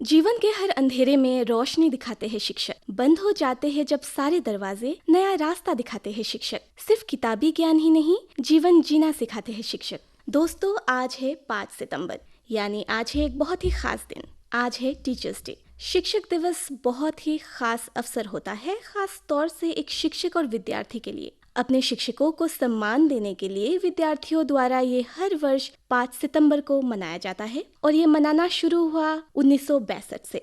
जीवन के हर अंधेरे में रोशनी दिखाते हैं शिक्षक। बंद हो जाते हैं जब सारे दरवाजे, नया रास्ता दिखाते हैं शिक्षक। सिर्फ किताबी ज्ञान ही नहीं, जीवन जीना सिखाते हैं शिक्षक। दोस्तों, आज है 5 सितंबर, यानी आज है एक बहुत ही खास दिन। आज है टीचर्स डे। शिक्षक दिवस बहुत ही खास अवसर होता है, खास तौर से एक शिक्षक और विद्यार्थी के लिए। अपने शिक्षकों को सम्मान देने के लिए विद्यार्थियों द्वारा ये हर वर्ष 5 सितंबर को मनाया जाता है और ये मनाना शुरू हुआ 1962 से।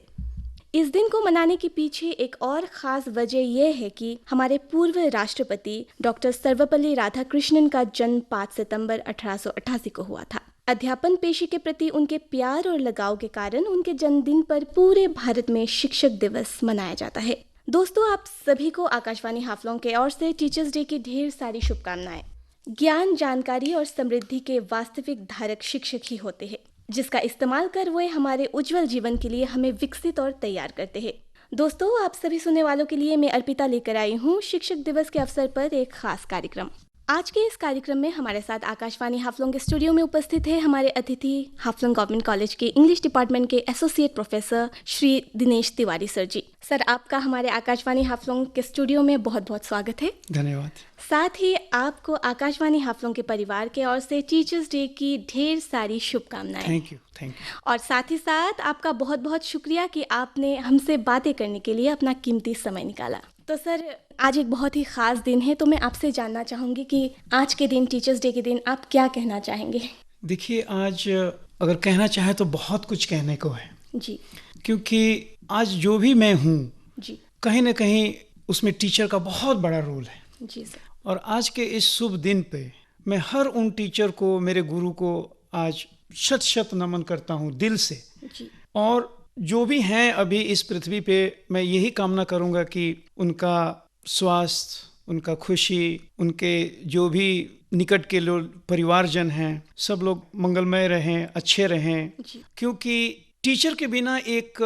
इस दिन को मनाने के पीछे एक और खास वजह यह है कि हमारे पूर्व राष्ट्रपति डॉक्टर सर्वपल्ली राधाकृष्णन का जन्म 5 सितंबर 1888 को हुआ था। अध्यापन पेशे के प्रति उनके प्यार और लगाव के कारण उनके जन्मदिन पर पूरे भारत में शिक्षक दिवस मनाया जाता है। दोस्तों, आप सभी को आकाशवाणी हाफलोंग के ओर से टीचर्स डे की ढेर सारी शुभकामनाएं। ज्ञान, जानकारी और समृद्धि के वास्तविक धारक शिक्षक ही होते हैं, जिसका इस्तेमाल कर वो हमारे उज्जवल जीवन के लिए हमें विकसित और तैयार करते हैं। दोस्तों, आप सभी सुनने वालों के लिए मैं अर्पिता लेकर आई हूँ शिक्षक दिवस के अवसर पर एक खास कार्यक्रम। आज के इस कार्यक्रम में हमारे साथ आकाशवाणी हाफलोंग के स्टूडियो में उपस्थित है हमारे अतिथि हाफलोंग गवर्नमेंट कॉलेज के इंग्लिश डिपार्टमेंट के associate professor Shri Dinesh Tiwari sir ji. Sir, आपका हमारे आकाशवाणी हाफलोंग के स्टूडियो में बहुत बहुत स्वागत है। धन्यवाद। साथ ही आपको आकाशवाणी हाफलोंग के परिवार के ओर से टीचर्स डे की ढेर सारी शुभकामनाएं। Thank you. और साथ ही साथ आपका बहुत बहुत शुक्रिया कि आपने हमसे बातें करने के लिए अपना कीमती समय निकाला। तो सर, आज एक बहुत ही खास दिन है, तो मैं आपसे जानना चाहूँगी कि आज के दिन, टीचर्स डे के दिन, आप क्या कहना चाहेंगे? देखिए, आज अगर कहना चाहे तो बहुत कुछ कहने को है जी। क्योंकि आज जो भी मैं हूँ जी, कहीं ना कहीं उसमें टीचर का बहुत बड़ा रोल है। जी सर। और आज के इस शुभ दिन पे मैं हर उन टीचर को, मेरे गुरु को आज शत शत नमन करता हूँ दिल से। जी। और जो भी हैं अभी इस पृथ्वी पे, मैं यही कामना करूँगा कि उनका स्वास्थ्य, उनका खुशी, उनके जो भी निकट के लोग, परिवारजन हैं, सब लोग मंगलमय रहें, अच्छे रहें। क्योंकि टीचर के बिना एक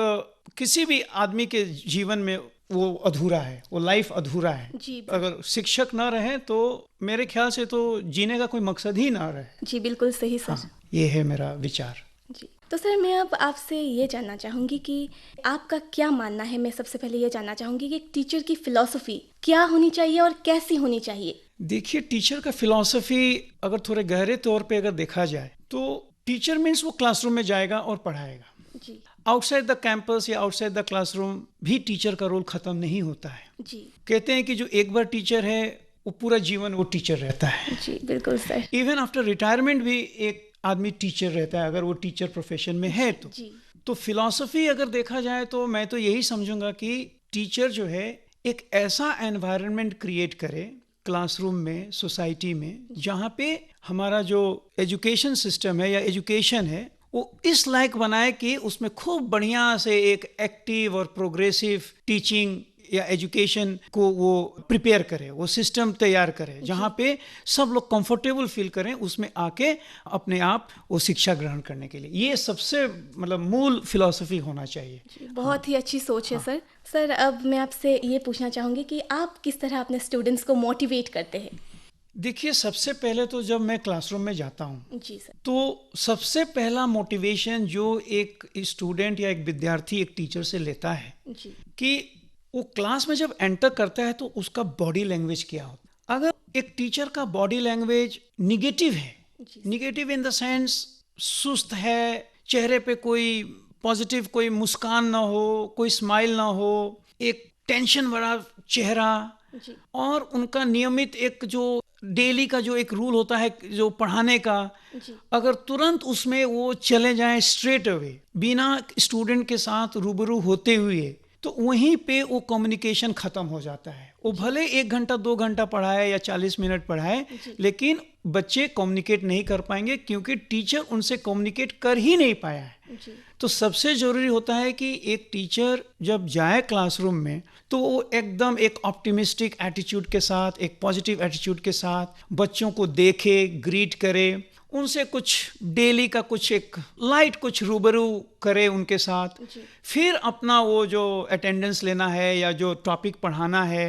किसी भी आदमी के जीवन में वो अधूरा है, वो लाइफ अधूरा है। अगर शिक्षक ना रहे तो मेरे ख्याल से तो जीने का कोई मकसद ही ना रहे। जी, बिल्कुल सही सर। हाँ, ये है मेरा विचार। जी, तो सर, मैं अब आपसे ये जानना चाहूँगी कि आपका क्या मानना है। मैं सबसे पहले ये जानना चाहूँगी कि एक टीचर की फिलॉसफी क्या होनी चाहिए और कैसी होनी चाहिए? देखिए, टीचर का फिलॉसफी अगर थोड़े गहरे तौर पे अगर देखा जाए तो टीचर मीन्स वो क्लासरूम में जाएगा और पढ़ाएगा। जी। आउटसाइड द कैंपस या आउटसाइड द क्लासरूम भी टीचर का रोल खत्म नहीं होता है। जी। कहते हैं कि जो एक बार टीचर है वो पूरा जीवन वो टीचर रहता है। जी, बिल्कुल सर। इवन आफ्टर रिटायरमेंट भी एक आदमी टीचर रहता है, अगर वो टीचर प्रोफेशन में है तो। जी। तो फिलॉसफी अगर देखा जाए तो मैं तो यही समझूंगा कि टीचर जो है एक ऐसा एनवायरनमेंट क्रिएट करे क्लासरूम में, सोसाइटी में, जहाँ पे हमारा जो एजुकेशन सिस्टम है या एजुकेशन है वो इस लायक बनाए कि उसमें खूब बढ़िया से एक एक्टिव और प्रोग्रेसिव टीचिंग या एजुकेशन को वो प्रिपेयर करे, वो सिस्टम तैयार करे जहाँ पे सब लोग कंफर्टेबल फील करें उसमें आके अपने आप वो शिक्षा ग्रहण करने के लिए। ये सबसे मूल फिलॉसफी होना चाहिए। बहुत ही अच्छी सोच है सर। सर, अब मैं आपसे ये पूछना चाहूँगी कि आप किस तरह अपने स्टूडेंट्स को मोटिवेट करते हैं? देखिए, सबसे पहले तो जब मैं क्लासरूम में जाता हूँ जी सर, तो सबसे पहला मोटिवेशन जो एक स्टूडेंट या एक विद्यार्थी एक टीचर से लेता है जी, कि वो क्लास में जब एंटर करता है तो उसका बॉडी लैंग्वेज क्या होता है। अगर एक टीचर का बॉडी लैंग्वेज निगेटिव है, निगेटिव इन द सेंस सुस्त है, चेहरे पे कोई पॉजिटिव कोई मुस्कान ना हो, कोई स्माइल ना हो, एक टेंशन भरा चेहरा, और उनका नियमित एक जो डेली का जो एक रूल होता है जो पढ़ाने का, अगर तुरंत उसमें वो चले जाएं स्ट्रेट अवे बिना स्टूडेंट के साथ रूबरू होते हुए, तो वहीं पे वो कम्युनिकेशन खत्म हो जाता है। वो भले 1 घंटा 2 घंटा पढ़ाए या 40 मिनट पढ़ाए, लेकिन बच्चे कम्युनिकेट नहीं कर पाएंगे क्योंकि टीचर उनसे कम्युनिकेट कर ही नहीं पाया है। तो सबसे जरूरी होता है कि एक टीचर जब जाए क्लासरूम में तो वो एकदम एक ऑप्टिमिस्टिक एटीट्यूड के साथ, एक पॉजिटिव एटीट्यूड के साथ बच्चों को देखे, ग्रीट करे, उनसे कुछ डेली का कुछ एक लाइट कुछ रूबरू करे उनके साथ, फिर अपना वो जो अटेंडेंस लेना है या जो टॉपिक पढ़ाना है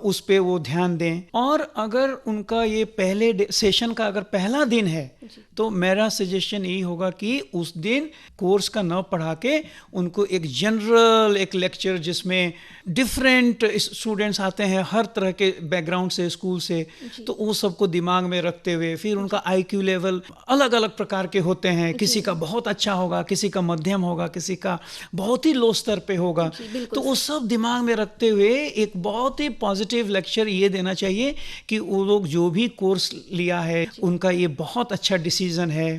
उस पे वो ध्यान दें। और अगर उनका ये पहले सेशन का अगर पहला दिन है तो मेरा सजेशन यही होगा कि उस दिन कोर्स का न पढ़ा के उनको एक जनरल एक लेक्चर जिसमें डिफरेंट स्टूडेंट्स आते हैं हर तरह के बैकग्राउंड से, स्कूल से, तो वो सबको दिमाग में रखते हुए फिर उनका IQ लेवल अलग अलग प्रकार के होते हैं, किसी का बहुत अच्छा होगा, किसी का मध्यम होगा, किसी का बहुत ही लो स्तर पे होगा, तो वो सब दिमाग में रखते हुए एक बहुत ही पॉजिटिव लेक्चर ये देना चाहिए कि वो लोग जो भी कोर्स लिया है उनका ये बहुत अच्छा डिसीजन है।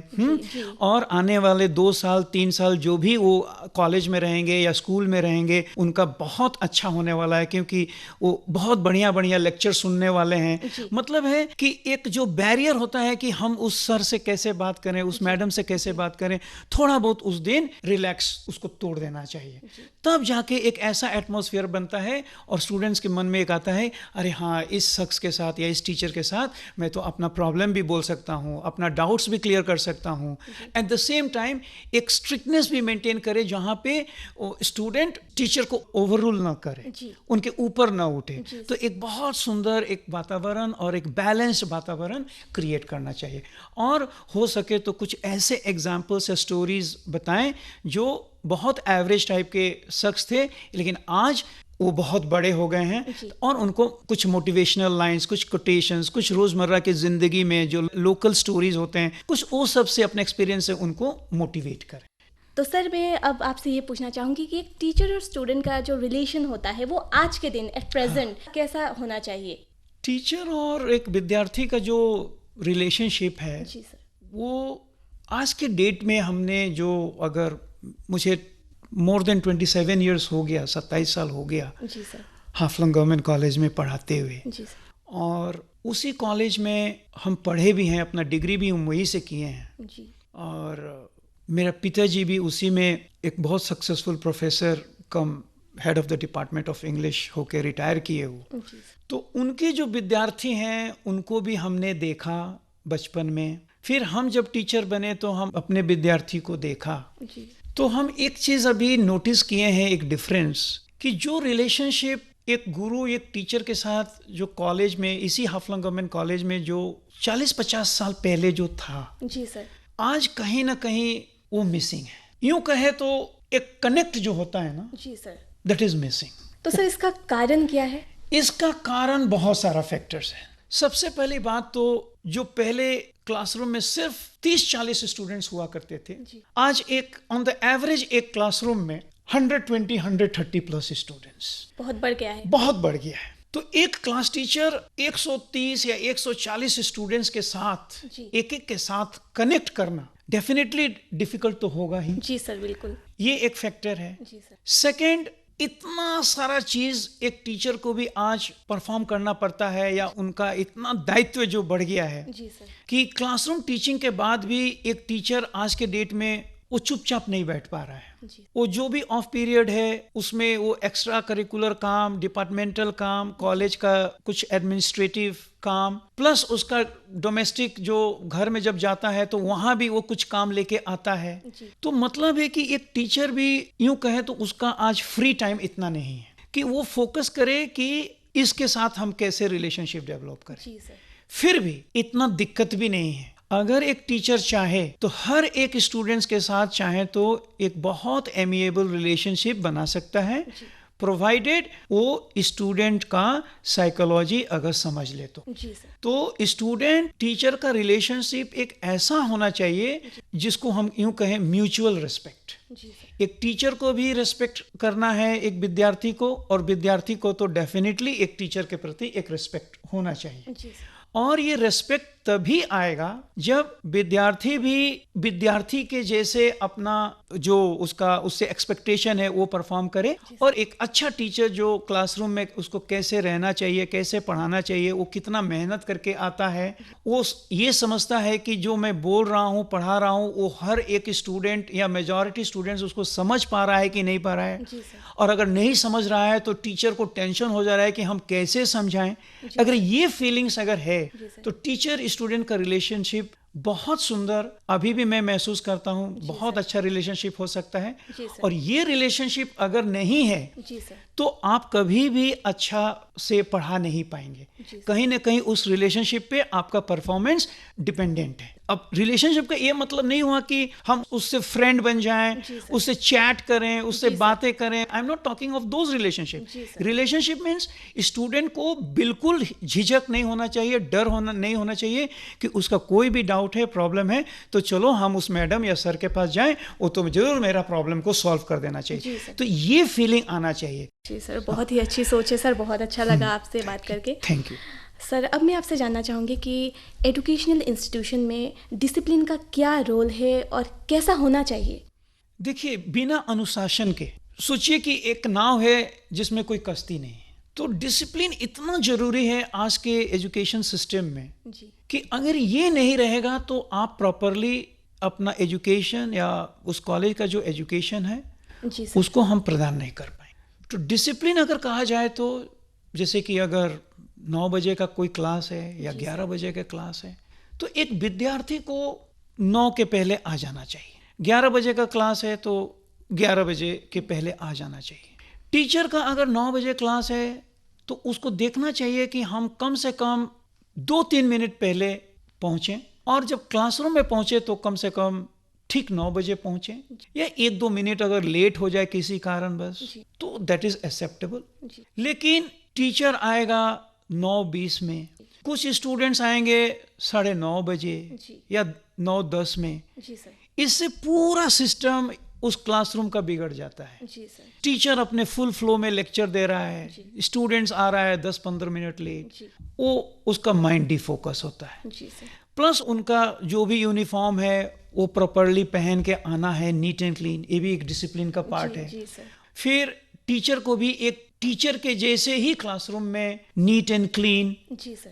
और आने वाले 2 साल 3 साल जो भी वो कॉलेज में रहेंगे या स्कूल में रहेंगे उनका बहुत अच्छा होने वाला है, क्योंकि वो बहुत बढ़िया बढ़िया लेक्चर सुनने वाले हैं। मतलब है कि एक जो बैरियर होता है कि हम उस सर से कैसे बात करें, उस मैडम से कैसे बात करें, थोड़ा बहुत उस दिन रिलैक्स उसको तोड़ देना चाहिए, तब जाके एक ऐसा एटमॉस्फेयर बनता है और स्टूडेंट्स के मन में एक आता है, अरे हाँ इस शख्स के साथ या इस टीचर के साथ मैं तो अपना प्रॉब्लम भी बोल सकता हूँ, अपना डाउट्स भी क्लियर कर सकता हूँ। एट द सेम टाइम एक स्ट्रिक्टनेस भी मेंटेन करे जहाँ पे स्टूडेंट टीचर को ओवररूल ना करे, उनके ऊपर ना उठे। तो एक बहुत सुंदर एक वातावरण और एक बैलेंस्ड वातावरण क्रिएट करना चाहिए। और हो सके तो कुछ ऐसे एग्जाम्पल्स या स्टोरीज बताएं जो बहुत एवरेज टाइप के शख्स थे लेकिन आज वो बहुत बड़े हो गए हैं, और उनको कुछ मोटिवेशनल लाइंस, कुछ कोटेशंस, कुछ रोजमर्रा की जिंदगी में जो लोकल स्टोरीज होते हैं, कुछ वो सब से अपने एक्सपीरियंस से उनको मोटिवेट करें। तो सर मैं अब आपसे ये पूछना चाहूँगी कि एक टीचर और स्टूडेंट का जो रिलेशन होता है वो आज के दिन एट प्रेजेंट कैसा होना चाहिए? टीचर और एक विद्यार्थी का जो रिलेशनशिप है जी सर, वो आज के डेट में हमने जो, अगर मुझे मोर देन 27 ईयर्स हो गया, 27 साल हो गया जी सर, हाफलंग गवर्नमेंट कॉलेज में पढ़ाते हुए, जी सर, और उसी कॉलेज में हम पढ़े भी हैं, अपना डिग्री भी हम वहीं से किए हैं, जी, और मेरा पिताजी भी उसी में एक बहुत successful professor come head of the department of English होके रिटायर किए वो। जी सर, तो उनके जो विद्यार्थी हैं उनको भी हमने देखा बचपन में, फिर हम जब टीचर बने तो हम अपने विद्यार्थी को देखा, जी, तो हम एक चीज़ अभी नोटिस किए हैं, एक डिफरेंस, कि जो रिलेशनशिप एक गुरु एक यूँ के साथ जो कॉलेज में, इसी हाफलंग गवर्नमेंट कॉलेज में जो 40-50 साल पहले जो था, जी सर, आज कहीं ना कहीं वो मिसिंग है। यूं कहे तो एक कनेक्ट जो होता है ना, जी सर, दैट इज मिसिंग। तो सर इसका कारण क्या है? इसका कारण बहुत सारा फैक्टर्स है। सबसे पहली बात तो जो पहले क्लासरूम में सिर्फ 30-40 स्टूडेंट्स हुआ करते थे, आज एक ऑन द एवरेज एक क्लासरूम में 120-130 प्लस स्टूडेंट्स, बहुत बढ़ गया है, बहुत बढ़ गया है। तो एक क्लास टीचर 130 या 140 स्टूडेंट्स के साथ एक एक के साथ कनेक्ट करना डेफिनेटली डिफिकल्ट तो होगा ही। जी सर, बिल्कुल, ये एक फैक्टर है। जी सर, सेकंड, इतना सारा चीज एक टीचर को भी आज परफॉर्म करना पड़ता है, या उनका इतना दायित्व जो बढ़ गया है, जी सर, कि क्लासरूम टीचिंग के बाद भी एक टीचर आज के डेट में वो चुपचाप नहीं बैठ पा रहा है। वो जो भी ऑफ पीरियड है उसमें वो एक्स्ट्रा करिकुलर काम, डिपार्टमेंटल काम, कॉलेज का कुछ एडमिनिस्ट्रेटिव काम, प्लस उसका डोमेस्टिक जो घर में जब जाता है तो वहाँ भी वो कुछ काम लेके आता है। तो मतलब है कि एक टीचर भी यूं कहे तो उसका आज फ्री टाइम इतना नहीं है कि वो फोकस करे कि इसके साथ हम कैसे रिलेशनशिप डेवलप करें। जी सर, फिर भी इतना दिक्कत भी नहीं है। अगर एक टीचर चाहे तो हर एक स्टूडेंट्स के साथ चाहे तो एक बहुत एमिएबल रिलेशनशिप बना सकता है, प्रोवाइडेड वो स्टूडेंट का साइकोलॉजी अगर समझ ले तो। जी सर, तो स्टूडेंट टीचर का रिलेशनशिप एक ऐसा होना चाहिए जिसको हम यूं कहें म्यूचुअल रिस्पेक्ट। जी सर, एक टीचर को भी रिस्पेक्ट करना है एक विद्यार्थी को, और विद्यार्थी को तो डेफिनेटली एक टीचर के प्रति एक रिस्पेक्ट होना चाहिए। जी सर, और ये रेस्पेक्ट तभी आएगा जब विद्यार्थी भी विद्यार्थी के जैसे अपना जो उसका उससे एक्सपेक्टेशन है वो परफॉर्म करे, और एक अच्छा टीचर जो क्लासरूम में उसको कैसे रहना चाहिए, कैसे पढ़ाना चाहिए, वो कितना मेहनत करके आता है, वो ये समझता है कि जो मैं बोल रहा हूँ पढ़ा रहा हूँ वो हर एक स्टूडेंट या मेजॉरिटी स्टूडेंट्स उसको समझ पा रहा है कि नहीं पा रहा है। और अगर नहीं समझ रहा है तो टीचर को टेंशन हो जा रहा है कि हम कैसे समझाएं। अगर ये फीलिंग्स अगर है तो टीचर स्टूडेंट का रिलेशनशिप बहुत सुंदर अभी भी मैं महसूस करता हूँ, बहुत अच्छा रिलेशनशिप हो सकता है। और ये रिलेशनशिप अगर नहीं है तो आप कभी भी अच्छा से पढ़ा नहीं पाएंगे। कहीं ना कहीं उस रिलेशनशिप पे आपका परफॉर्मेंस डिपेंडेंट है। अब रिलेशनशिप का ये मतलब नहीं हुआ कि हम उससे फ्रेंड बन जाएं, उससे चैट करें, उससे बातें करें। I am not talking of those relationship. Relationship means student को बिल्कुल झिझक नहीं होना चाहिए, डर नहीं होना चाहिए कि उसका कोई भी डाउट है, प्रॉब्लम है तो चलो हम उस मैडम या सर के पास जाएं, वो तो जरूर मेरा प्रॉब्लम को सॉल्व कर देना चाहिए। तो ये फीलिंग आना चाहिए। जी सर, बहुत ही अच्छी सोच है सर, बहुत अच्छा लगा आपसे बात करके। Thank you sir. अब मैं आपसे जानना चाहूँगी कि एजुकेशनल इंस्टीट्यूशन में डिसिप्लिन का क्या रोल है और कैसा होना चाहिए? देखिए, बिना अनुशासन के, सोचिए कि एक नाव है जिसमें कोई कश्ती नहीं है, तो डिसिप्लिन इतना जरूरी है आज के एजुकेशन सिस्टम में कि अगर ये नहीं रहेगा तो आप प्रॉपरली अपना एजुकेशन या उस कॉलेज का जो एजुकेशन है उसको हम प्रदान नहीं कर पाएंगे। तो डिसिप्लिन अगर कहा जाए तो जैसे कि अगर 9 बजे का कोई क्लास है या 11 बजे का क्लास है तो एक विद्यार्थी को 9 के पहले आ जाना चाहिए। 11 बजे का क्लास है तो 11 बजे के पहले आ जाना चाहिए। टीचर का अगर 9 बजे क्लास है तो उसको देखना चाहिए कि हम कम से कम 2-3 मिनट पहले पहुंचें, और जब क्लासरूम में पहुंचे तो कम से कम ठीक 9 बजे पहुंचे, या 1-2 मिनट अगर लेट हो जाए किसी कारण बस तो दैट इज एक्सेप्टेबल। लेकिन टीचर आएगा 9:20 में, कुछ स्टूडेंट्स आएंगे 9:30 बजे या 9:10 में, इससे पूरा सिस्टम उस क्लासरूम का बिगड़ जाता है। टीचर अपने फुल फ्लो में लेक्चर दे रहा है, स्टूडेंट्स आ रहा है 10-15 मिनट लेट, वो उसका माइंड डिफोकस होता है। प्लस उनका जो भी यूनिफॉर्म है वो प्रॉपरली पहन के आना है, नीट एंड क्लीन, ये भी एक डिसिप्लिन का पार्ट है। फिर टीचर को भी एक टीचर के जैसे ही क्लासरूम में neat and clean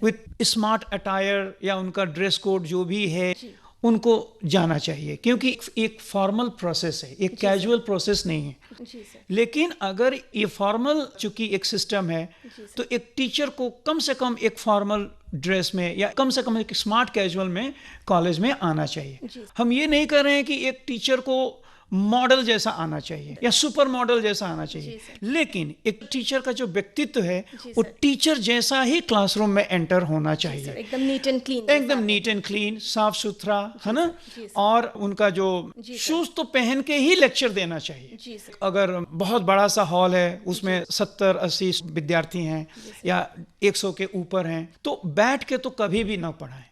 with smart attire या उनका ड्रेस कोड जो भी है उनको जाना चाहिए, क्योंकि एक फॉर्मल प्रोसेस है, एक कैजुअल प्रोसेस नहीं है। लेकिन अगर ये फॉर्मल चूंकि एक सिस्टम है तो एक टीचर को कम से कम एक फॉर्मल ड्रेस में या कम से कम एक स्मार्ट कैजुअल में कॉलेज में आना चाहिए। हम ये नहीं कर रहे हैं कि एक टीचर को मॉडल जैसा आना चाहिए या सुपर मॉडल जैसा आना चाहिए, लेकिन एक टीचर का जो व्यक्तित्व है वो टीचर जैसा ही क्लासरूम में एंटर होना चाहिए। एकदम नीट एंड क्लीन, एकदम नीट एंड क्लीन, साफ सुथरा, है ना। और उनका जो शूज तो पहन के ही लेक्चर देना चाहिए। अगर बहुत बड़ा सा हॉल है उसमें 70-80 विद्यार्थी हैं या 100 के ऊपर हैं तो बैठ के तो कभी भी ना पढ़ाएं,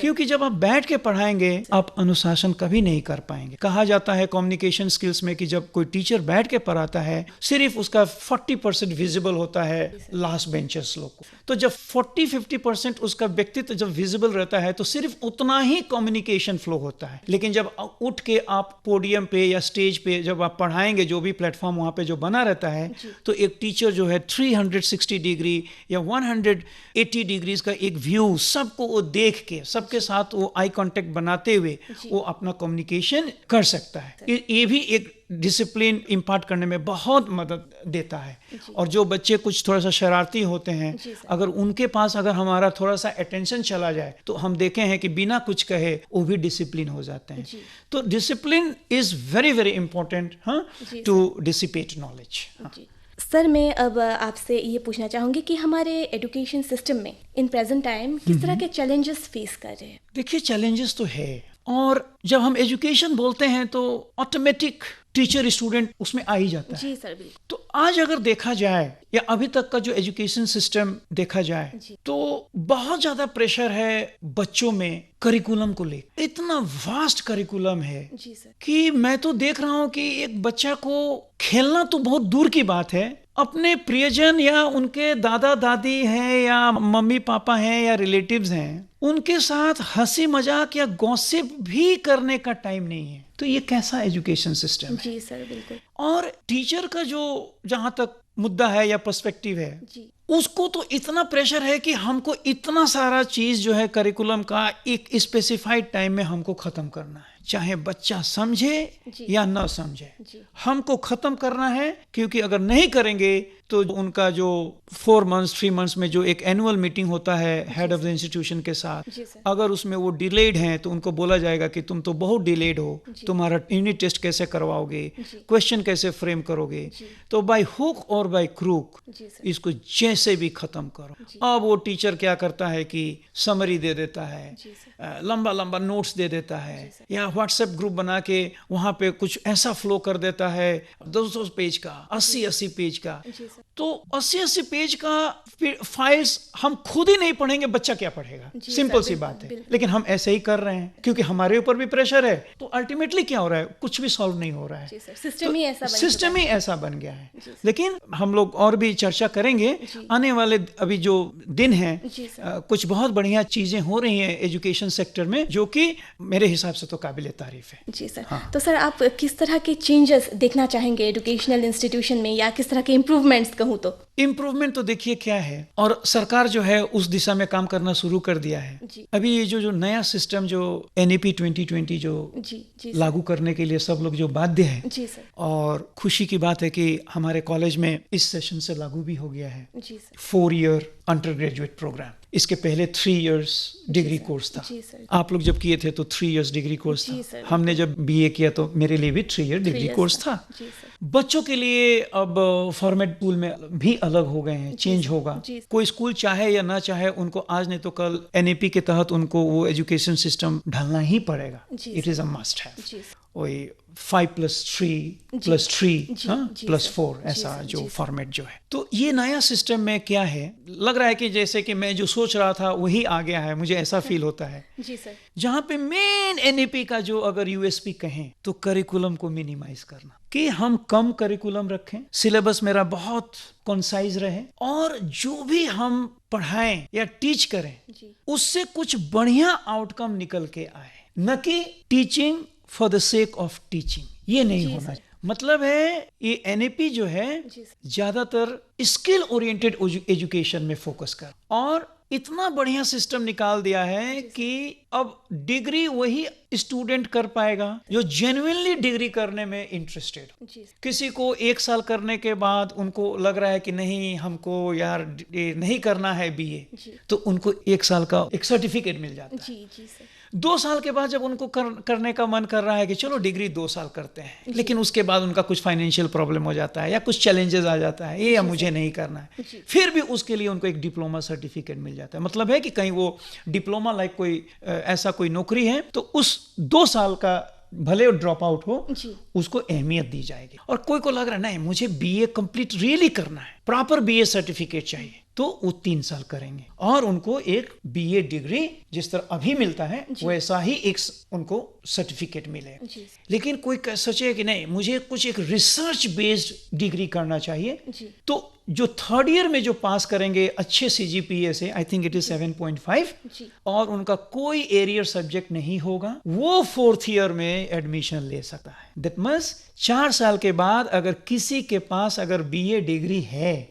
क्योंकि जब आप बैठ के पढ़ाएंगे आप अनुशासन कभी नहीं कर पाएंगे। कहा जाता है कम्युनिकेशन स्किल्स में कि जब कोई टीचर बैठ के पढ़ाता है सिर्फ उसका 40% विजिबल होता है लास्ट बेंचर्स लोग को, तो जब 40-50% उसका व्यक्तित्व जब विजिबल रहता है तो सिर्फ उतना ही कम्युनिकेशन फ्लो होता है। लेकिन जब उठ के आप पोडियम पे या स्टेज पे जब आप पढ़ाएंगे, जो भी प्लेटफॉर्म वहां पे जो बना रहता है, तो एक टीचर जो है 360 डिग्री या 180 डिग्रीज का एक व्यू सबको वो देख के सबके साथ वो आई कांटेक्ट बनाते हुए वो अपना कम्युनिकेशन कर सकता है। ये भी एक डिसिप्लिन इम्पार्ट करने में बहुत मदद देता है। और जो बच्चे कुछ थोड़ा सा शरारती होते हैं, अगर उनके पास अगर हमारा थोड़ा सा अटेंशन चला जाए तो हम देखे हैं कि बिना कुछ कहे वो भी डिसिप्लिन हो जाते हैं। तो discipline is very very important to dissipate knowledge. Sir, मैं अब आपसे ये पूछना चाहूँगी कि हमारे एजुकेशन सिस्टम में इन प्रेजेंट टाइम किस तरह के चैलेंजेस फेस कर रहे हैं? देखिए, चैलेंजेस तो है, और जब हम एजुकेशन बोलते हैं तो ऑटोमेटिक टीचर स्टूडेंट उसमें आ ही जाता है। जी सर, बिल्कुल। तो आज अगर देखा जाए या अभी तक का जो एजुकेशन सिस्टम देखा जाए तो बहुत ज्यादा प्रेशर है बच्चों में करिकुलम को लेकर। इतना वास्ट करिकुलम है कि मैं तो देख रहा हूँ कि एक बच्चा को खेलना तो बहुत दूर की बात है, अपने प्रियजन या उनके दादा दादी हैं या मम्मी पापा हैं या रिलेटिव्स हैं, उनके साथ हंसी मजाक या गॉसिप भी करने का टाइम नहीं है। तो ये कैसा एजुकेशन सिस्टम है? जी सर, बिल्कुल। और टीचर का जो जहां तक मुद्दा है या पर्सपेक्टिव है, उसको तो इतना प्रेशर है कि हमको इतना सारा चीज जो है करिकुलम का एक स्पेसिफाइड टाइम में हमको खत्म करना है, चाहे बच्चा समझे या ना समझे, हमको खत्म करना है। क्योंकि अगर नहीं करेंगे तो उनका जो 4 मंथ्स 3 मंथ्स में जो एक एनुअल मीटिंग होता है हेड ऑफ द इंस्टीट्यूशन के साथ, अगर उसमें वो डिलेड हैं तो उनको बोला जाएगा कि तुम तो बहुत डिलेड हो, तुम्हारा यूनिट टेस्ट कैसे करवाओगे, क्वेश्चन कैसे फ्रेम करोगे, तो बाय हुक और बाय क्रूक इसको जैसे भी खत्म करो। अब वो टीचर क्या करता है कि समरी दे देता है, लंबा लंबा नोट्स दे देता है, या व्हाट्सएप ग्रुप बना के वहां पे कुछ ऐसा फ्लो कर देता है 200 पेज का, 80 पेज का। तो 80 पेज का फाइल्स हम खुद ही नहीं पढ़ेंगे, बच्चा क्या पढ़ेगा? सिंपल सी बात है। लेकिन हम ऐसे ही कर रहे हैं क्योंकि हमारे ऊपर भी प्रेशर है, तो अल्टीमेटली क्या हो रहा है, कुछ भी सॉल्व नहीं हो रहा है, सिस्टम ही ऐसा बन गया है। लेकिन हम लोग और भी चर्चा करेंगे आने वाले अभी जो दिन है, कुछ बहुत बढ़िया चीजें हो रही हैं एजुकेशन सेक्टर में, जो कि मेरे हिसाब से तो काबिले तारीफ है। जी सर। हाँ। तो सर आप किस तरह के चेंजेस देखना चाहेंगे एजुकेशनल इंस्टीट्यूशन में, या किस तरह के इम्प्रूवमेंट्स कहूँ तो? इम्प्रूवमेंट तो देखिए क्या है, और सरकार जो है उस दिशा में काम करना शुरू कर दिया है। अभी ये जो नया सिस्टम जो NEP 2020 जो लागू करने के लिए सब लोग जो बाध्य है, जी सर। और खुशी की बात है कि हमारे कॉलेज में इस सेशन से लागू भी हो गया है। 4 ईयर अंडर ग्रेजुएट प्रोग्राम। इसके पहले 3 इयर्स डिग्री कोर्स था। आप लोग जब किए थे तो 3 इयर्स डिग्री कोर्स था। हमने जब BA किया तो मेरे लिए भी 3 ईयर डिग्री कोर्स था। बच्चों के लिए अब फॉर्मेट स्कूल में भी अलग हो गए हैं, चेंज होगा। कोई स्कूल चाहे या ना चाहे, उनको आज नहीं तो कल NEP के तहत उनको वो एजुकेशन सिस्टम ढलना ही पड़ेगा। It is a must have. वही 5+3+3+4 ऐसा जो फॉर्मेट जो है। तो ये नया सिस्टम में क्या है, लग रहा है कि जैसे कि मैं जो सोच रहा था वही आ गया है, मुझे ऐसा फील होता है। जी सर। जहाँ पे मेन NEP का जो अगर USP कहें तो करिकुलम को मिनिमाइज करना, कि हम कम करिकुलम रखें, सिलेबस मेरा बहुत कंसाइज रहे, और जो भी हम पढ़ाएं या टीच करें उससे कुछ बढ़िया आउटकम निकल के आए, न कि teaching for the sake of teaching. ये नहीं होना चाहिए। मतलब है ये NEP जो है ज्यादातर स्किल ओरिएंटेड एजुकेशन में फोकस कर, और इतना बढ़िया सिस्टम निकाल दिया है कि अब डिग्री वही स्टूडेंट कर पाएगा जो जेन्युइनली डिग्री करने में इंटरेस्टेड। किसी को 1 साल करने के बाद उनको लग रहा है कि नहीं, हमको यार नहीं करना है BA, तो उनको 1 साल का एक सर्टिफिकेट मिल जाता है। 2 साल के बाद जब उनको करने का मन कर रहा है कि चलो डिग्री 2 साल करते हैं, लेकिन उसके बाद उनका कुछ फाइनेंशियल प्रॉब्लम हो जाता है या कुछ चैलेंजेस आ जाता है, ये या मुझे नहीं करना है, फिर भी उसके लिए उनको एक डिप्लोमा सर्टिफिकेट मिल जाता है। मतलब है कि कहीं वो डिप्लोमा लाइक कोई ऐसा कोई नौकरी है तो उस 2 साल का भले ड्रॉप आउट हो उसको अहमियत दी जाएगी। और कोई को लग रहा है नहीं, मुझे BA कंप्लीट रियली करना है, प्रॉपर BA सर्टिफिकेट चाहिए, तो वो 3 साल करेंगे और उनको एक BA डिग्री जिस तरह अभी मिलता है वैसा ही एक उनको सर्टिफिकेट मिले। लेकिन कोई सोचे कि नहीं, मुझे कुछ एक रिसर्च बेस्ड डिग्री करना चाहिए, तो जो 3rd ईयर में जो पास करेंगे अच्छे CGPA से, आई थिंक इट इज 7.5, और उनका कोई एरियर सब्जेक्ट नहीं होगा, वो 4th ईयर में एडमिशन ले सकता है। दैट मींस 4 साल के बाद अगर किसी के पास अगर BA डिग्री है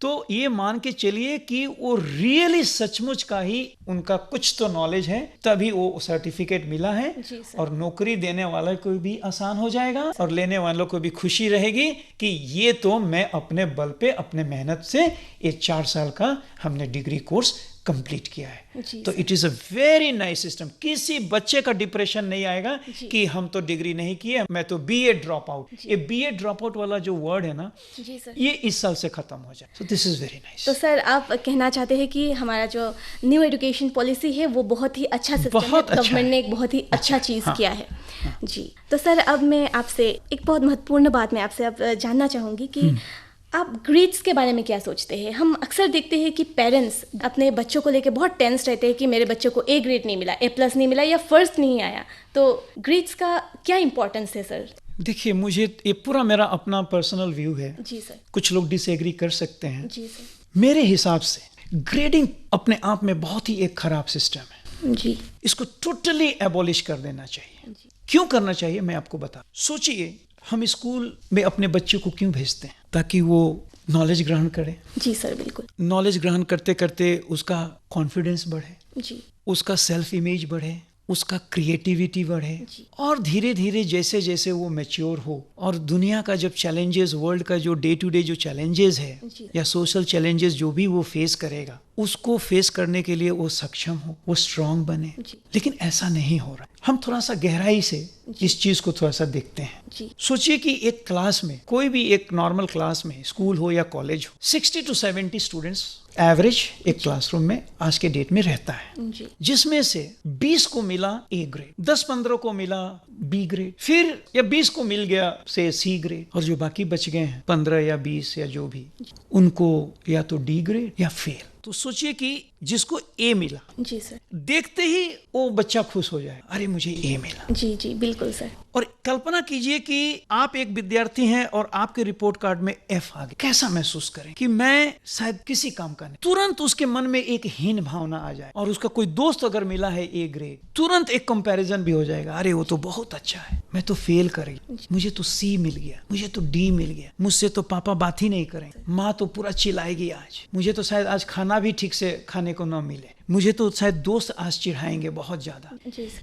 तो ये मान के चलिए कि वो रियली सचमुच का ही उनका कुछ तो नॉलेज है, तभी वो सर्टिफिकेट मिला है, और नौकरी देने वाले को भी आसान हो जाएगा और लेने वालों को भी खुशी रहेगी कि ये तो मैं अपने बल पे अपने मेहनत से ये 4 साल का हमने डिग्री कोर्स कंप्लीट किया है। तो it is a very nice system. किसी बच्चे का डिप्रेशन नहीं आएगा कि हम तो डिग्री नहीं किए, मैं तो BA ड्रॉप आउट। ये BA ड्रॉप आउट वाला जो वर्ड है ना, ये इस साल से खत्म हो जाए। So this is very nice. तो सर आप कहना चाहते हैं कि हमारा जो न्यू एजुकेशन पॉलिसी है वो बहुत ही अच्छा सिस्टम है, गवर्नमेंट ने एक बहुत ही अच्छा चीज किया है। जी, तो सर अब मैं आपसे एक बहुत महत्वपूर्ण बात मैं आपसे अब जानना चाहूंगी कि आप ग्रेड्स के बारे में क्या सोचते हैं? हम अक्सर देखते हैं कि पेरेंट्स अपने बच्चों को लेकर बहुत टेंस रहते हैं कि मेरे बच्चों को A ग्रेड नहीं मिला, A+ नहीं मिला या फर्स्ट नहीं आया, तो ग्रेड्स का क्या इंपॉर्टेंस है सर? देखिए, मुझे ये पूरा मेरा अपना पर्सनल व्यू है। जी सर। कुछ लोग डिसएग्री कर सकते हैं। जी सर। मेरे हिसाब से ग्रेडिंग अपने आप में बहुत ही एक खराब सिस्टम है। जी। इसको टोटली एबॉलिश कर देना चाहिए। क्यों करना चाहिए मैं आपको बता। सोचिए, हम स्कूल में अपने बच्चों को क्यों भेजते हैं? ताकि वो नॉलेज ग्रहण करे। जी सर, बिल्कुल। नॉलेज ग्रहण करते करते उसका कॉन्फिडेंस बढ़े, जी, उसका सेल्फ इमेज बढ़े, उसका क्रिएटिविटी बढ़े, और धीरे धीरे जैसे जैसे वो मैच्योर हो और दुनिया का जब चैलेंजेस, वर्ल्ड का जो डे टू डे जो चैलेंजेस है या सोशल चैलेंजेस जो भी वो फेस करेगा, उसको फेस करने के लिए वो सक्षम हो, वो स्ट्रांग बने। लेकिन ऐसा नहीं हो रहा। हम थोड़ा सा गहराई से इस चीज को थोड़ा सा देखते हैं। सोचिए कि एक क्लास में, कोई भी एक नॉर्मल क्लास में, स्कूल हो या कॉलेज हो, 60 to 70 स्टूडेंट्स एवरेज एक क्लासरूम में आज के डेट में रहता है, जिसमें से 20 को मिला ए ग्रेड, 10-15 को मिला बी ग्रेड, फिर या 20 को मिल गया से सी ग्रेड, और जो बाकी बच गए हैं 15 या 20 या जो भी, उनको या तो डी ग्रेड या फेल। तो सोचिए कि जिसको ए मिला, जी सर, देखते ही वो बच्चा खुश हो जाए, अरे मुझे ए मिला। जी जी बिल्कुल सर। और कल्पना कीजिए कि आप एक विद्यार्थी हैं और आपके रिपोर्ट कार्ड में एफ आ गया, कैसा महसूस करें कि मैं शायद किसी काम का नहीं। तुरंत उसके मन में एक हीन भावना आ जाए, और उसका कोई दोस्त अगर मिला है ए ग्रेड, तुरंत एक कंपैरिजन भी हो जाएगा, अरे वो तो बहुत अच्छा है, मैं तो फेल कर गई, मुझे तो सी मिल गया, मुझे तो डी मिल गया, मुझसे तो पापा बात ही नहीं करेंगे, माँ तो पूरा चिल्लाएगी आज, मुझे तो शायद आज खाना भी ठीक से खाने को ना मिले, मुझे तो शायद दोस्त आज चिढ़ाएंगे बहुत ज्यादा।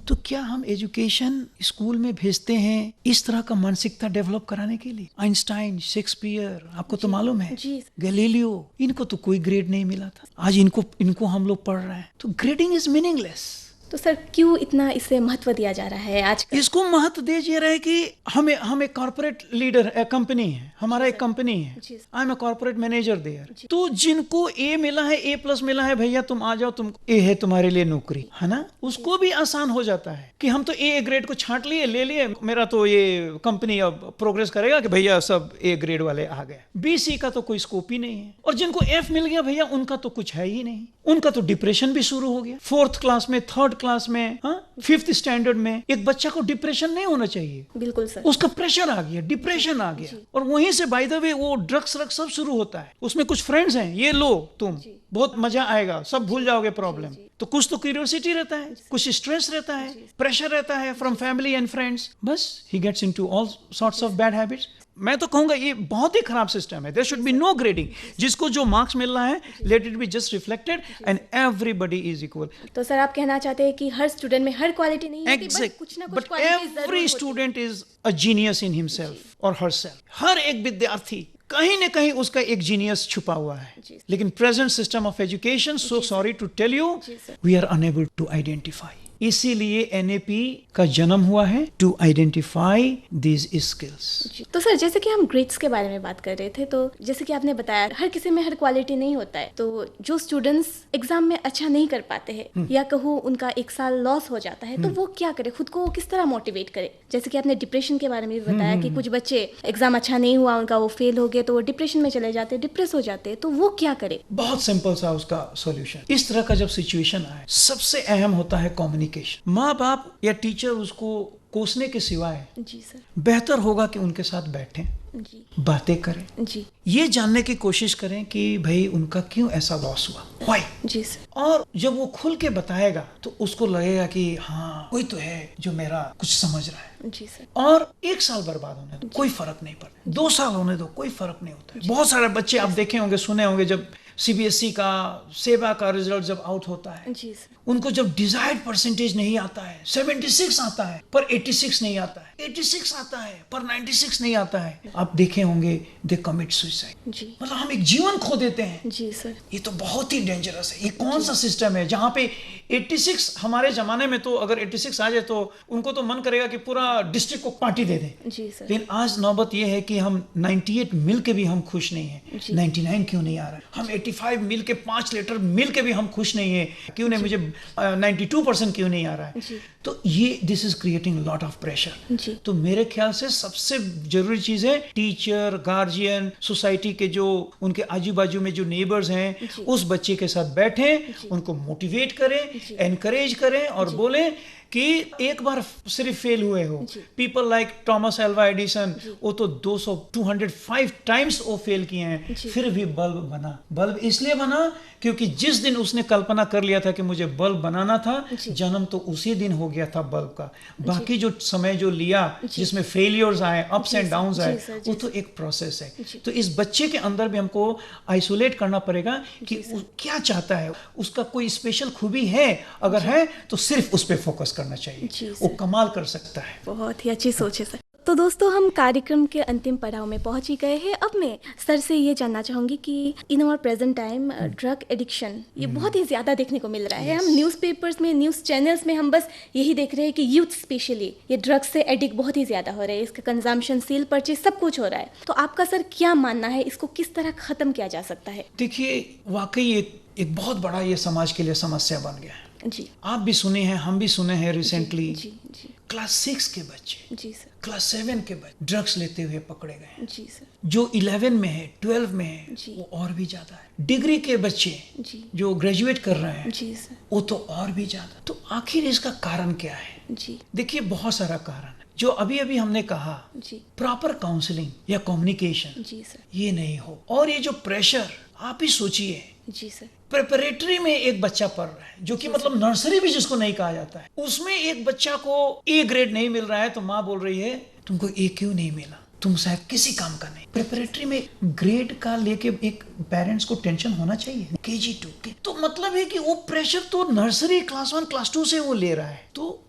तो क्या हम एजुकेशन स्कूल में भेजते हैं इस तरह का मानसिकता डेवलप कराने के लिए? आइंस्टाइन, शेक्सपियर, आपको तो मालूम है, गैलीलियो, इनको तो कोई ग्रेड नहीं मिला था, आज इनको हम लोग पढ़ रहे हैं। तो ग्रेडिंग इज मीनिंगलेस। तो सर क्यों इतना इसे महत्व दिया जा रहा है आज? इसको महत्व दिया जा रहा है कि हम एक कॉर्पोरेट लीडर, कंपनी है, हमारा एक कंपनी है, I am a corporate manager there. तो जिनको ए मिला है, ए प्लस मिला है, भैया तुम आ जाओ, तुम ए है तुम्हारे लिए नौकरी, है ना, उसको भी आसान हो जाता है कि हम तो ए ग्रेड को छांट लिए, ले लिए, मेरा तो ये कंपनी अब प्रोग्रेस करेगा कि भैया सब ए ग्रेड वाले आ गए, बी सी का तो कोई स्कोप ही नहीं है। और जिनको एफ मिल गया भैया, उनका तो कुछ है ही नहीं, उनका तो डिप्रेशन भी शुरू हो गया। 4th क्लास में, 3rd क्लास में, 5th स्टैंडर्ड में एक बच्चा को डिप्रेशन नहीं होना चाहिए। बिल्कुल सर। उसका प्रेशर आ गया, डिप्रेशन आ गया, और वहीं से बाय द वे वो ड्रग्स सब शुरू होता है। उसमें कुछ फ्रेंड्स हैं, ये लो तुम, बहुत मजा आएगा, सब भूल जाओगे प्रॉब्लम। तो कुछ तो क्यूरियोसिटी रहता है, कुछ स्ट्रेस रहता है, प्रेशर रहता है फ्रॉम फैमिली एंड फ्रेंड्स, बस ही gets into all sorts of bad habits. मैं तो कहूंगा ये बहुत ही खराब सिस्टम है। There should be no grading, जिसको जो मार्क्स मिल रहा है let it be just reflected and everybody is equal. तो सर आप कहना चाहते हैं कि हर स्टूडेंट में हर क्वालिटी नहीं है, बट कुछ ना कुछ क्वालिटी जरूर होती है। Every student is a genius in himself और हरसेल्फ। हर एक विद्यार्थी कहीं न कहीं उसका एक जीनियस छुपा हुआ है, लेकिन present system of education, so sorry to tell you, we are unable to identify. इसीलिए एनएपी का जन्म हुआ है, टू आइडेंटिफाई दीज स्किल्स। तो सर जैसे कि हम ग्रेड्स के बारे में बात कर रहे थे, तो जैसे कि आपने बताया हर किसी में हर क्वालिटी नहीं होता है, तो जो स्टूडेंट्स एग्जाम में अच्छा नहीं कर पाते हैं या कहूँ उनका एक साल लॉस हो जाता है, तो वो क्या करे, खुद को किस तरह मोटिवेट करे? जैसे कि आपने डिप्रेशन के बारे में भी बताया कि कुछ बच्चे एग्जाम अच्छा नहीं हुआ उनका, वो फेल हो गए तो वो डिप्रेशन में चले जाते, डिप्रेस हो जाते, तो वो क्या करे? बहुत सिंपल सा उसका सॉल्यूशन। इस तरह का जब सिचुएशन आए, सबसे अहम होता है कम्युनिकेशन। माँ बाप या टीचर उसको कोसने के सिवाय जी सर, बेहतर होगा कि उनके साथ बैठें, जी बातें करें, जी ये जानने की कोशिश करें कि भाई उनका क्यों ऐसा लॉस हुआ, व्हाई। Ji sir. और जब वो खुल के बताएगा तो उसको लगेगा कि हाँ कोई तो है जो मेरा कुछ समझ रहा है। जी सर। और 1 साल बर्बाद होने दो, कोई फर्क नहीं पड़ता, 2 साल होने दो, कोई फर्क नहीं होता है। बहुत सारे बच्चे आप देखे होंगे, सुने होंगे, जब सीबीएसई का, सेवा का रिजल्ट जब आउट होता है, जी सर, उनको जब डिजायर्ड परसेंटेज नहीं आता है, 76 आता है पर 86 नहीं आता है, 86 आता है पर 96 नहीं आता है, आप देखे होंगे दे कमिट सुसाइड। जी मतलब हम एक जीवन खो देते हैं। जी सर। ये तो बहुत ही डेंजरस है। ये कौन सा सिस्टम है जहाँ पे 86, हमारे जमाने में तो अगर 86 आ जाए तो उनको तो मन करेगा कि पूरा डिस्ट्रिक्ट को पार्टी दे दें। जी सर। लेकिन आज नौबत ये है कि हम 98 मिल के भी हम खुश नहीं हैं। 99 क्यों नहीं आ रहा है? हम 85 मिल के 5 लीटर मिल के भी हम खुश नहीं है, क्यों नहीं? मुझे 92% क्यों नहीं आ रहा है? तो ये this is creating lot of pressure. तो मेरे ख्याल से सबसे जरूरी चीज है टीचर, गार्जियन, सोसाइटी के जो उनके आजू बाजू में जो नेबर्स हैं, उस बच्चे के साथ बैठें, उनको मोटिवेट करें, एनकरेज करें और बोलें कि एक बार सिर्फ फेल हुए हो। People like Thomas Alva Edison, वो तो 205 टाइम्स वो फेल किए हैं, फिर भी बल्ब बना। बल्ब बल्ब इसलिए बना क्योंकि जिस दिन उसने कल्पना कर लिया था कि मुझे बल्ब बनाना था, जन्म तो उसी दिन हो गया था बल्ब का। बाकी जो समय जो लिया, जिसमें फेलियर्स आए, अप्स एंड डाउन्स आए, वो तो एक प्रोसेस है। तो इस बच्चे के अंदर भी हमको आइसोलेट करना पड़ेगा कि वो क्या चाहता है, उसका कोई स्पेशल खूबी है, अगर है तो सिर्फ उस पर फोकस करना चाहिए, वो कमाल कर सकता है। बहुत ही अच्छी सोच है सर। तो दोस्तों, हम कार्यक्रम के अंतिम पड़ाव में पहुंच ही गए हैं। अब मैं सर से ये जानना चाहूँगी कि in our present time drug addiction ये बहुत ही ज़्यादा देखने को मिल रहा है। हम न्यूज़पेपर्स में, न्यूज़ चैनल्स में हम बस यही देख रहे हैं कि यूथ स्पेशली ये ड्रग्स से एडिक्ट बहुत ही ज़्यादा हो रहे हैं। इसका कंजम्पशन, सेल, परचेज सब कुछ हो रहा है। तो आपका सर क्या मानना है, इसको किस तरह ख़त्म किया जा सकता है? देखिए, वाकई एक बहुत बड़ा ये समाज के लिए समस्या बन गया है। जी, आप भी सुने हैं, हम भी सुने हैं रिसेंटली। जी, जी, क्लास 6 के बच्चे, जी सर, क्लास 7 के बच्चे ड्रग्स लेते हुए पकड़े गए हैं। जी सर, जो 11 में है, 12 में है, वो और भी ज्यादा है। डिग्री के बच्चे जी, जो ग्रेजुएट कर रहे हैं, जी सर, वो तो और भी ज्यादा। तो आखिर इसका कारण क्या है? जी, देखिए, बहुत सारा कारण है। जो अभी अभी हमने कहा, जी, प्रॉपर काउंसलिंग या कम्युनिकेशन, जी सर, ये नहीं हो, और ये जो प्रेशर, आप ही सोचिए, जी सर, प्रिपरेटरी में एक बच्चा पढ़ रहा है, जो कि मतलब नर्सरी भी जिसको नहीं कहा जाता है, उसमें एक बच्चा को ए ग्रेड नहीं मिल रहा है, तो माँ बोल रही है तुमको ए क्यों नहीं मिला, तुम शायद किसी काम का नहीं। प्रिपरेटरी में ग्रेड का लेके एक पेरेंट्स को टेंशन होना चाहिए। KG 2 तो मतलब है कि वो प्रेशर तो नर्सरी क्लास 1 क्लास 2 से वो ले रहा है। तो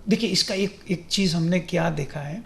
देखिए, इसका एक चीज हमने क्या देखा है,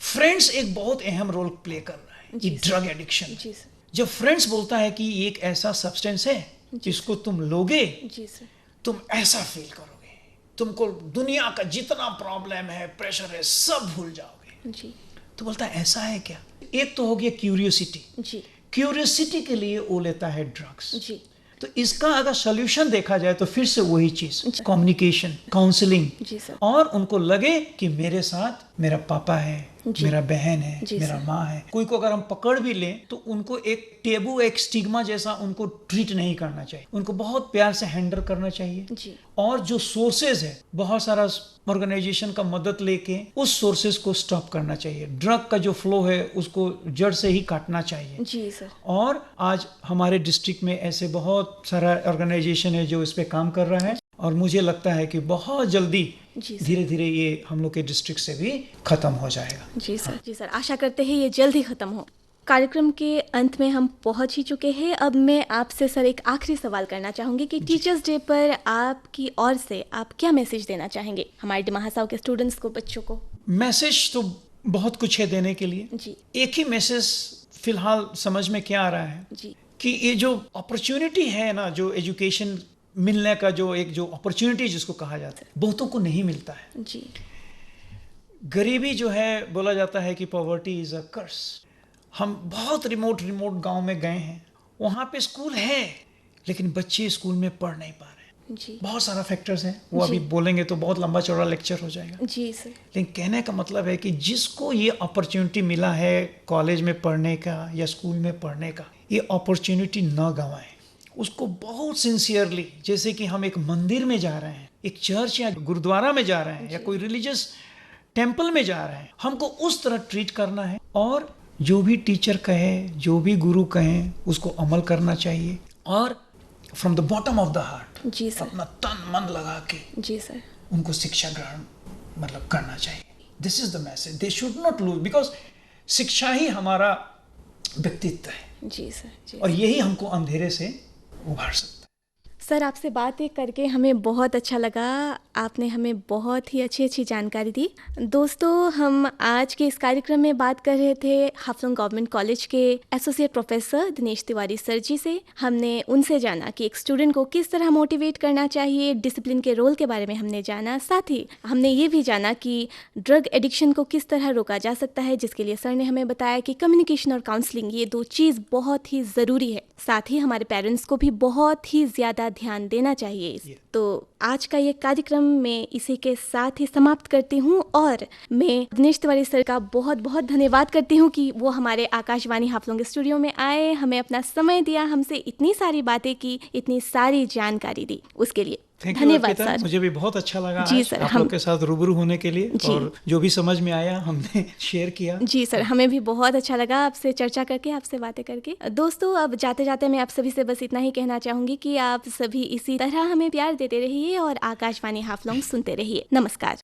फ्रेंड्स एक बहुत अहम रोल प्ले कर रहा है ये ड्रग एडिक्शन। जब फ्रेंड्स बोलता है कि एक ऐसा सब्सटेंस है जिसको तुम लोगे, जी सर, तुम ऐसा फील करोगे, तुमको दुनिया का जितना प्रॉब्लम है, प्रेशर है, सब भूल जाओगे। जी, तो बोलता है ऐसा है क्या? एक तो हो गया क्यूरियोसिटी। जी, क्यूरियोसिटी के लिए वो लेता है ड्रग्स। जी, तो इसका अगर सोल्यूशन देखा जाए तो फिर से वही चीज, कम्युनिकेशन, काउंसलिंग, जी सर, और उनको लगे कि मेरे साथ मेरा पापा है, मेरा बहन है, मेरा माँ है। कोई को अगर हम पकड़ भी लें तो उनको एक टेबू, एक स्टिग्मा जैसा उनको ट्रीट नहीं करना चाहिए, उनको बहुत प्यार से हैंडल करना चाहिए। जी, और जो सोर्सेज है, बहुत सारा ऑर्गेनाइजेशन का मदद लेके उस सोर्सेज को स्टॉप करना चाहिए। ड्रग का जो फ्लो है उसको जड़ से ही काटना चाहिए। जी सर, और आज हमारे डिस्ट्रिक्ट में ऐसे बहुत सारा ऑर्गेनाइजेशन है जो इस पे काम कर रहा है, और मुझे लगता है कि बहुत जल्दी धीरे धीरे ये हम लोग के डिस्ट्रिक्ट से भी खत्म हो जाएगा। जी सर, जी सर, आशा करते हैं ये जल्द ही खत्म हो। कार्यक्रम के अंत में हम पहुंच ही चुके हैं। अब मैं आपसे सर एक आखिरी सवाल करना चाहूँगी कि टीचर्स डे पर आपकी ओर से आप क्या मैसेज देना चाहेंगे हमारे डिमाहासाव के स्टूडेंट्स को, बच्चों को? मैसेज तो बहुत कुछ है देने के लिए। जी, एक ही मैसेज फिलहाल समझ में क्या आ रहा है जी, कि ये जो अपॉर्चुनिटी है ना, जो एजुकेशन मिलने का जो अपॉर्चुनिटी जिसको कहा जाता है, बहुतों को नहीं मिलता है। जी, गरीबी जो है, बोला जाता है कि पॉवर्टी इज अ कर्स। हम बहुत रिमोट गांव में गए हैं, वहाँ पे स्कूल है लेकिन बच्चे स्कूल में पढ़ नहीं पा रहे हैं। जी, बहुत सारा फैक्टर्स हैं, वो अभी बोलेंगे तो बहुत लंबा चौड़ा लेक्चर हो जाएगा। जी सर, लेकिन कहने का मतलब है कि जिसको ये अपॉर्चुनिटी मिला है कॉलेज में पढ़ने का या स्कूल में पढ़ने का, ये अपॉर्चुनिटी न गंवाएं, उसको बहुत सिंसियरली, जैसे कि हम एक मंदिर में जा रहे हैं, एक चर्च या गुरुद्वारा में जा रहे हैं, या कोई रिलीजियस टेम्पल में जा रहे हैं, हमको उस तरह ट्रीट करना है। और जो भी टीचर कहे, जो भी गुरु कहे, उसको अमल करना चाहिए, और from the bottom of the heart, जी सर, अपना तन मन लगा के जी सर, उनको शिक्षा ग्रहण मतलब करना चाहिए। This is the message, they should not lose, because शिक्षा ही हमारा व्यक्तित्व है। जी सर, जी और यही हमको अंधेरे से उभार सकता है। सर, आपसे बातें करके हमें बहुत अच्छा लगा। आपने हमें बहुत ही अच्छी अच्छी जानकारी दी। दोस्तों, हम आज के इस कार्यक्रम में बात कर रहे थे हाफलोंग गवर्नमेंट कॉलेज के associate professor Dinesh Tiwari sir ji से। हमने उनसे जाना कि एक स्टूडेंट को किस तरह मोटिवेट करना चाहिए, डिसिप्लिन के रोल के बारे में हमने जाना। साथ ही हमने ये भी जाना कि ड्रग एडिक्शन को किस तरह रोका जा सकता है, जिसके लिए सर ने हमें बताया कि कम्युनिकेशन और काउंसलिंग, ये दो चीज़ बहुत ही ज़रूरी है। साथ ही हमारे पेरेंट्स को भी बहुत ही ज़्यादा ध्यान देना चाहिए। तो आज का ये कार्यक्रम मैं इसी के साथ ही समाप्त करती हूँ, और मैं दिनेश तिवारी सर का बहुत बहुत धन्यवाद करती हूँ कि वो हमारे आकाशवाणी हाफलोंग स्टूडियो में आए, हमें अपना समय दिया, हमसे इतनी सारी बातें की, इतनी सारी जानकारी दी, उसके लिए थैंक यू धन्यवाद अर्पिता, सर। मुझे भी बहुत अच्छा लगा जी आज सर, आप लोग के साथ रूबरू होने के लिए, जी। और जो भी समझ में आया हमने शेयर किया। जी सर, हमें भी बहुत अच्छा लगा आपसे चर्चा करके, आपसे बातें करके। दोस्तों, अब जाते जाते मैं आप सभी से बस इतना ही कहना चाहूंगी कि आप सभी इसी तरह हमें प्यार देते रहिए और आकाशवाणी हाफलॉन्ग सुनते रहिए। नमस्कार।